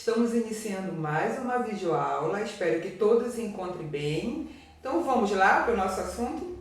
Estamos iniciando mais uma videoaula, espero que todos se encontrem bem. Então vamos lá para o nosso assunto?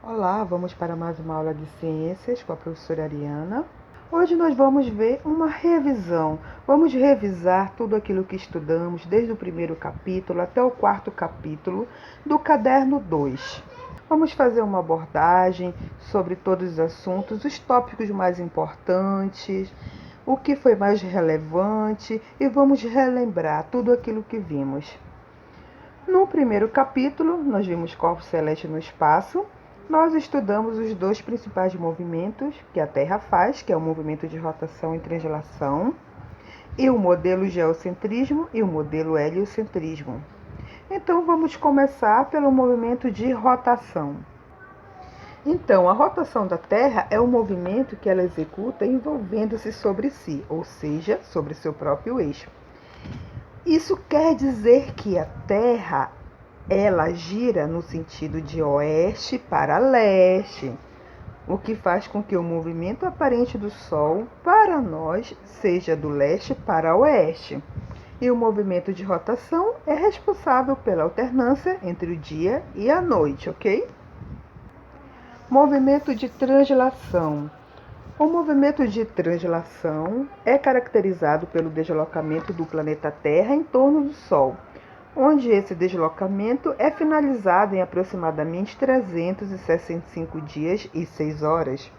Olá, vamos para mais uma aula de ciências com a professora Ariana. Hoje nós vamos ver uma revisão. Vamos revisar tudo aquilo que estudamos desde o primeiro capítulo até o quarto capítulo do caderno 2. Vamos fazer uma abordagem sobre todos os assuntos, os tópicos mais importantes, o que foi mais relevante e vamos relembrar tudo aquilo que vimos. No primeiro capítulo, nós vimos corpos celestes no espaço. Nós estudamos os dois principais movimentos que a Terra faz, que é o movimento de rotação e translação, e o modelo geocentrismo e o modelo heliocentrismo. Então, vamos começar pelo movimento de rotação. Então, a rotação da Terra é um movimento que ela executa envolvendo-se sobre si, ou seja, sobre seu próprio eixo. Isso quer dizer que a Terra ela gira no sentido de oeste para leste, o que faz com que o movimento aparente do Sol para nós seja do leste para oeste. E o movimento de rotação é responsável pela alternância entre o dia e a noite, ok? Movimento de translação. O movimento de translação é caracterizado pelo deslocamento do planeta Terra em torno do Sol, onde esse deslocamento é finalizado em aproximadamente 365 dias e 6 horas.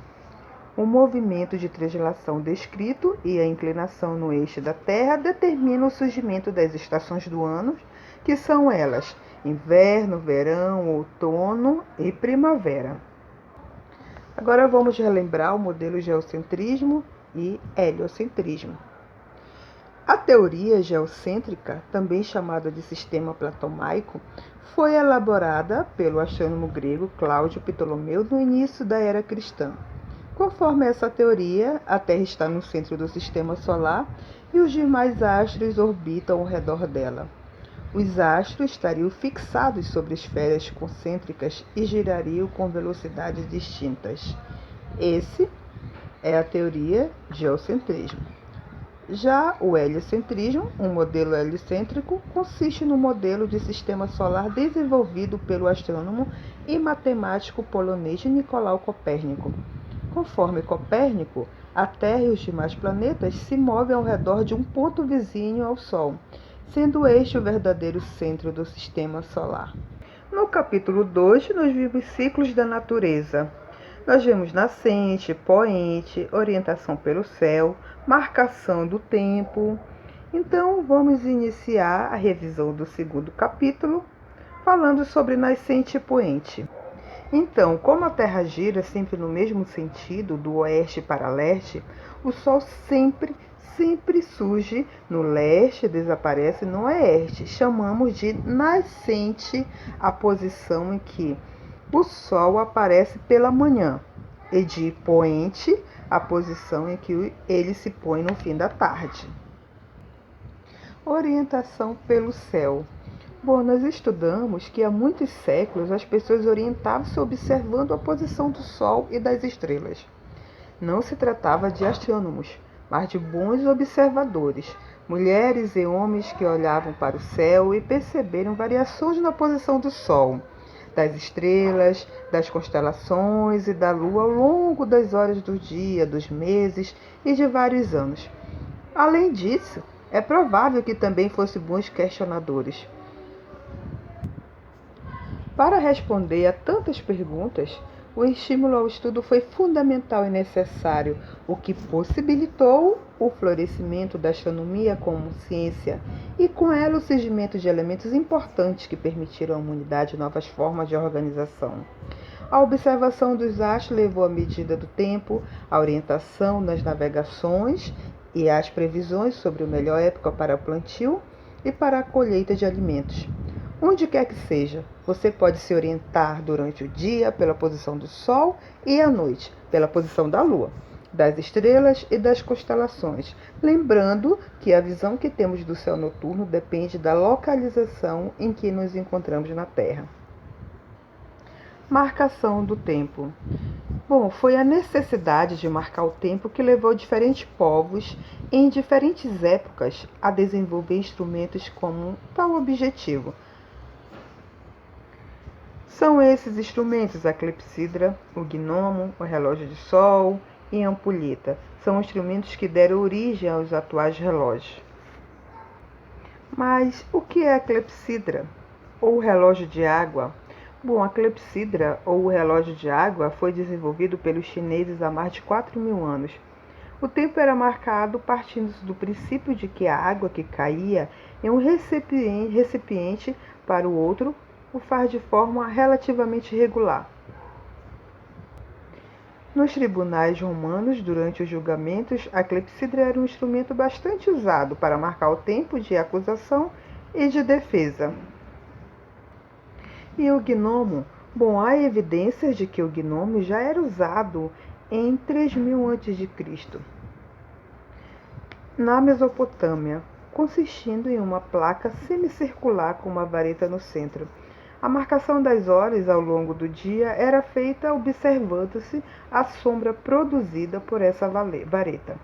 O movimento de translação descrito e a inclinação no eixo da Terra determinam o surgimento das estações do ano, que são elas: inverno, verão, outono e primavera. Agora vamos relembrar o modelo geocentrismo e heliocentrismo. A teoria geocêntrica, também chamada de sistema platomaico, foi elaborada pelo astrônomo grego Cláudio Ptolomeu no início da era cristã. Conforme essa teoria, a Terra está no centro do sistema solar e os demais astros orbitam ao redor dela. Os astros estariam fixados sobre esferas concêntricas e girariam com velocidades distintas. Esse é a teoria geocentrismo. Já o heliocentrismo, um modelo heliocêntrico, consiste no modelo de sistema solar desenvolvido pelo astrônomo e matemático polonês Nicolau Copérnico. Conforme Copérnico, a Terra e os demais planetas se movem ao redor de um ponto vizinho ao Sol, sendo este o verdadeiro centro do sistema solar. No capítulo 2, nós vimos ciclos da natureza. Nós vemos nascente, poente, orientação pelo céu, marcação do tempo. Então, vamos iniciar a revisão do segundo capítulo, falando sobre nascente e poente. Então, como a Terra gira sempre no mesmo sentido, do oeste para leste, o Sol sempre surge no leste e desaparece no oeste. Chamamos de nascente a posição em que o Sol aparece pela manhã, e de poente a posição em que ele se põe no fim da tarde. Orientação pelo céu. Bom, nós estudamos que há muitos séculos as pessoas orientavam-se observando a posição do Sol e das estrelas. Não se tratava de astrônomos, mas de bons observadores, mulheres e homens que olhavam para o céu e perceberam variações na posição do Sol, das estrelas, das constelações e da Lua ao longo das horas do dia, dos meses e de vários anos. Além disso, é provável que também fossem bons questionadores. Para responder a tantas perguntas, o estímulo ao estudo foi fundamental e necessário, o que possibilitou o florescimento da astronomia como ciência e com ela o surgimento de elementos importantes que permitiram à humanidade novas formas de organização. A observação dos astros levou à medida do tempo, a orientação nas navegações e às previsões sobre a melhor época para o plantio e para a colheita de alimentos. Onde quer que seja, você pode se orientar durante o dia pela posição do Sol e à noite pela posição da Lua, das estrelas e das constelações, lembrando que a visão que temos do céu noturno depende da localização em que nos encontramos na Terra. Marcação do tempo. Bom, foi a necessidade de marcar o tempo que levou diferentes povos, em diferentes épocas, a desenvolver instrumentos com tal objetivo. São esses instrumentos a clepsidra, o gnomo, o relógio de sol e a ampulheta. São instrumentos que deram origem aos atuais relógios. Mas o que é a clepsidra, ou relógio de água? Bom, a clepsidra, ou o relógio de água, foi desenvolvido pelos chineses há mais de 4.000 anos. O tempo era marcado partindo do princípio de que a água que caía em um recipiente para o outro o faz de forma relativamente regular. Nos tribunais romanos, durante os julgamentos, a clepsidra era um instrumento bastante usado para marcar o tempo de acusação e de defesa. E o gnomo? Bom, há evidências de que o gnomo já era usado em 3000 a.C. na Mesopotâmia, consistindo em uma placa semicircular com uma vareta no centro. A marcação das horas ao longo do dia era feita observando-se a sombra produzida por essa vareta.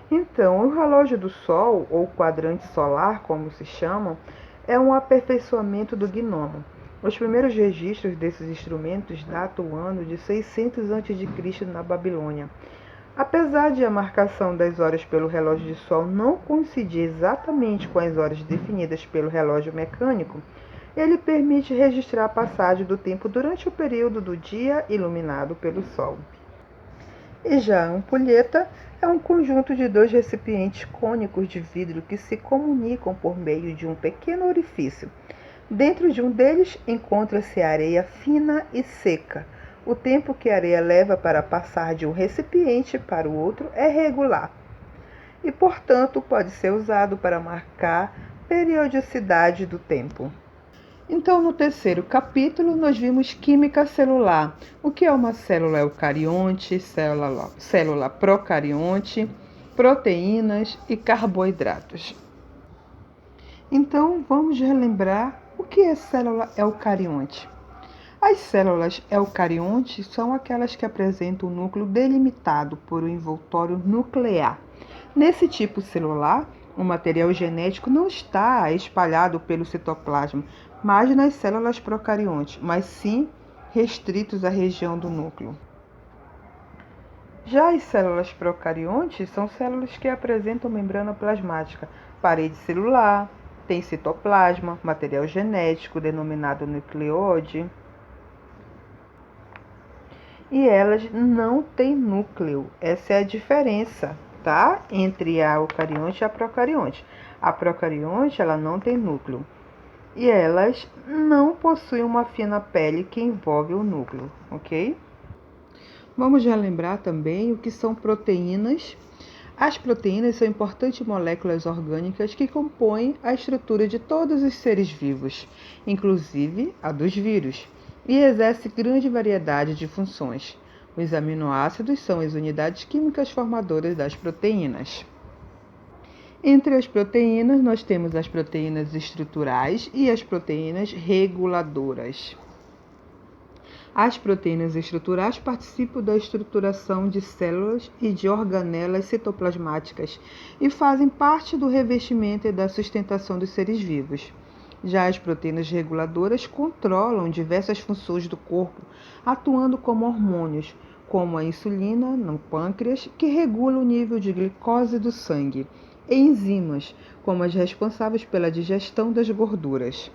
Então, o relógio do Sol, ou quadrante solar, como se chamam, é um aperfeiçoamento do gnomo. Os primeiros registros desses instrumentos datam o ano de 600 a.C. na Babilônia. Apesar de a marcação das horas pelo relógio de sol não coincidir exatamente com as horas definidas pelo relógio mecânico, ele permite registrar a passagem do tempo durante o período do dia iluminado pelo sol. E já a ampulheta é um conjunto de 2 recipientes cônicos de vidro que se comunicam por meio de um pequeno orifício. Dentro de um deles encontra-se areia fina e seca. O tempo que a areia leva para passar de um recipiente para o outro é regular e, portanto, pode ser usado para marcar periodicidade do tempo. Então, no terceiro capítulo, nós vimos química celular. O que é uma célula eucarionte, célula procarionte, proteínas e carboidratos. Então, vamos relembrar o que é célula eucarionte. As células eucariontes são aquelas que apresentam um núcleo delimitado por um envoltório nuclear. Nesse tipo celular, o material genético não está espalhado pelo citoplasma, mas nas células procariontes, mas sim restritos à região do núcleo. Já as células procariontes são células que apresentam membrana plasmática, parede celular, tem citoplasma, material genético denominado nucleóide. E elas não têm núcleo. Essa é a diferença, tá? Entre a eucarionte e a procarionte. A procarionte, ela não tem núcleo. E elas não possuem uma fina pele que envolve o núcleo, ok? Vamos relembrar também o que são proteínas. As proteínas são importantes moléculas orgânicas que compõem a estrutura de todos os seres vivos, inclusive a dos vírus, e exerce grande variedade de funções. Os aminoácidos são as unidades químicas formadoras das proteínas. Entre as proteínas, nós temos as proteínas estruturais e as proteínas reguladoras. As proteínas estruturais participam da estruturação de células e de organelas citoplasmáticas e fazem parte do revestimento e da sustentação dos seres vivos. Já as proteínas reguladoras controlam diversas funções do corpo, atuando como hormônios, como a insulina no pâncreas, que regula o nível de glicose do sangue, e enzimas, como as responsáveis pela digestão das gorduras.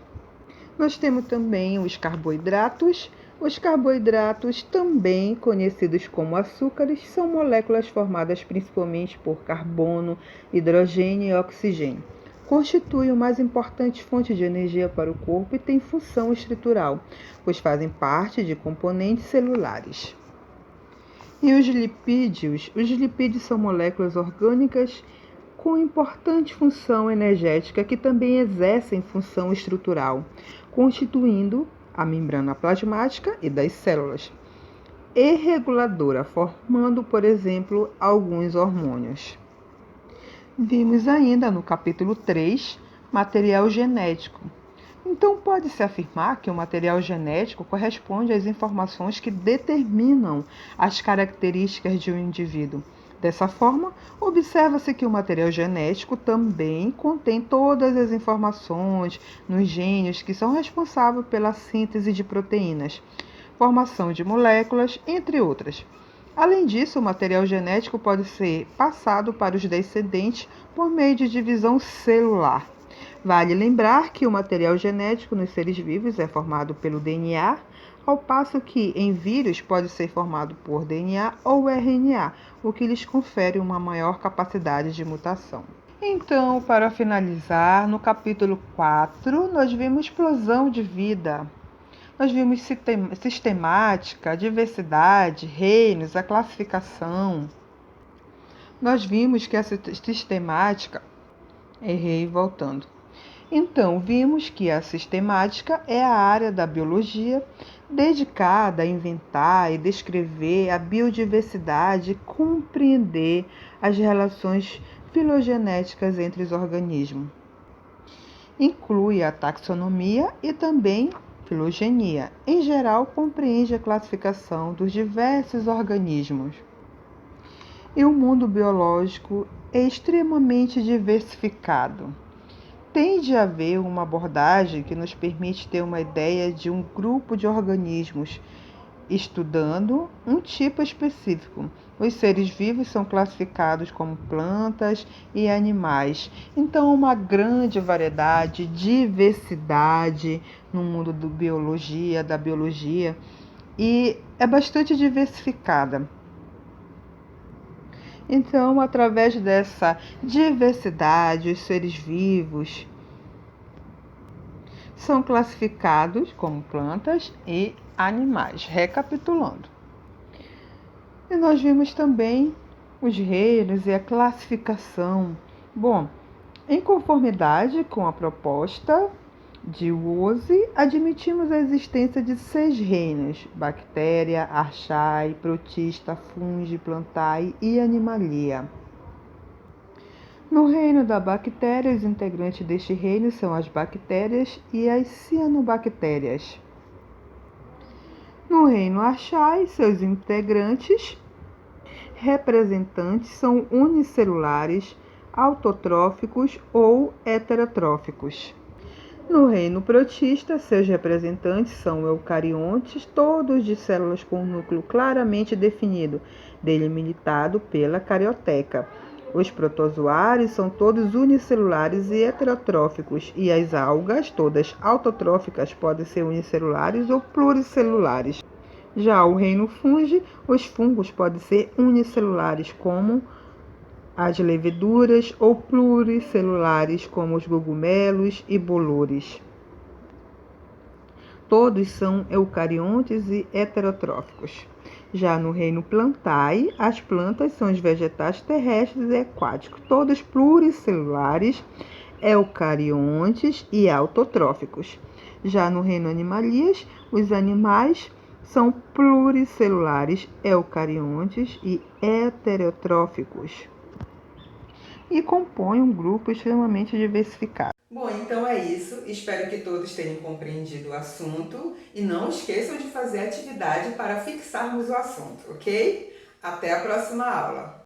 Nós temos também os carboidratos. Os carboidratos, também conhecidos como açúcares, são moléculas formadas principalmente por carbono, hidrogênio e oxigênio. Constituem a mais importante fonte de energia para o corpo e têm função estrutural, pois fazem parte de componentes celulares. E os lipídios? Os lipídios são moléculas orgânicas com importante função energética que também exercem função estrutural, constituindo a membrana plasmática e das células, e reguladora, formando, por exemplo, alguns hormônios. Vimos ainda no capítulo 3, material genético. Então, pode-se afirmar que o material genético corresponde às informações que determinam as características de um indivíduo. Dessa forma, observa-se que o material genético também contém todas as informações nos genes que são responsáveis pela síntese de proteínas, formação de moléculas, entre outras. Além disso, o material genético pode ser passado para os descendentes por meio de divisão celular. Vale lembrar que o material genético nos seres vivos é formado pelo DNA, ao passo que em vírus pode ser formado por DNA ou RNA, o que lhes confere uma maior capacidade de mutação. Então, para finalizar, no capítulo 4, nós vimos explosão de vida. Nós vimos sistemática, diversidade, reinos, a classificação. Nós vimos que essa sistemática... Errei voltando. Então, vimos que a sistemática é a área da biologia dedicada a inventar e descrever a biodiversidade e compreender as relações filogenéticas entre os organismos. Inclui a taxonomia e também filogenia. Em geral, compreende a classificação dos diversos organismos. E o mundo biológico é extremamente diversificado. Tende a haver uma abordagem que nos permite ter uma ideia de um grupo de organismos, estudando um tipo específico. Os seres vivos são classificados como plantas e animais. Então, uma grande variedade, diversidade no mundo da biologia, e é bastante diversificada. Então, através dessa diversidade, os seres vivos são classificados como plantas e animais. Recapitulando. E nós vimos também os reinos e a classificação. Bom, em conformidade com a proposta de Woese, admitimos a existência de 6 reinos: bactéria, archaea, protista, fungi, plantae e animalia. No reino da bactéria, os integrantes deste reino são as bactérias e as cianobactérias. No reino archaea, seus integrantes representantes são unicelulares, autotróficos ou heterotróficos. No reino protista, seus representantes são eucariontes, todos de células com núcleo claramente definido, delimitado pela carioteca. Os protozoários são todos unicelulares e heterotróficos, e as algas, todas autotróficas, podem ser unicelulares ou pluricelulares. Já o reino fungi, os fungos podem ser unicelulares, como as leveduras, ou pluricelulares, como os cogumelos e bolores. Todos são eucariontes e heterotróficos. Já no reino plantae, as plantas são os vegetais terrestres e aquáticos, todos pluricelulares, eucariontes e autotróficos. Já no reino animalias, os animais são pluricelulares, eucariontes e heterotróficos, e compõem um grupo extremamente diversificado. Bom, então é isso. Espero que todos tenham compreendido o assunto e não esqueçam de fazer atividade para fixarmos o assunto, ok? Até a próxima aula!